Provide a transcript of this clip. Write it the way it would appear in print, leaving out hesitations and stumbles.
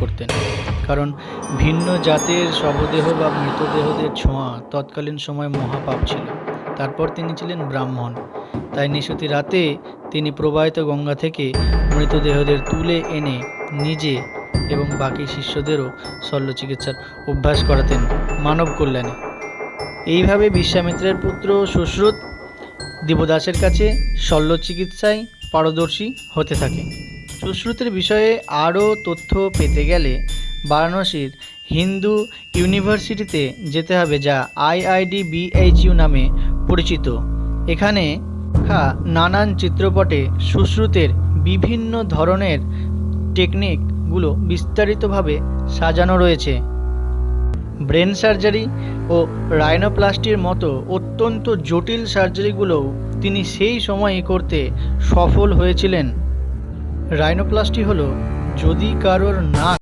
করতেন, কারণ ভিন্ন জাতের শবদেহ বা মৃতদেহদের ছোঁয়া তৎকালীন সময় মহাপাপ ছিল। তারপর তিনি ছিলেন ব্রাহ্মণ, তাই নিশুতি রাতে তিনি প্রবাহিত গঙ্গা থেকে মৃতদেহদের তুলে এনে নিজে এবং বাকি শিষ্যদেরও শল্য চিকিৎসার অভ্যাস করাতেন মানব কল্যাণে। এইভাবে বিশ্বামিত্রের পুত্র সুশ্রুত দেবদাসের কাছে শল্য চিকিৎসায় পারদর্শী হতে থাকে। সুশ্রুতের বিষয়ে আরও তথ্য পেতে গেলে বারাণসীর হিন্দু ইউনিভার্সিটিতে যেতে হবে, যা IIDBHU নামে পরিচিত। এখানে নানান চিত্রপটে সুশ্রুতের বিভিন্ন ধরনের টেকনিকগুলো বিস্তারিতভাবে সাজানো রয়েছে। ব্রেন সার্জারি ও রাইনোপ্লাস্টির মতো অত্যন্ত জটিল সার্জারিগুলোও তিনি সেই সময়ে করতে সফল হয়েছিলেন। রাইনোপ্লাস্টি হলো যদি কারোর নাক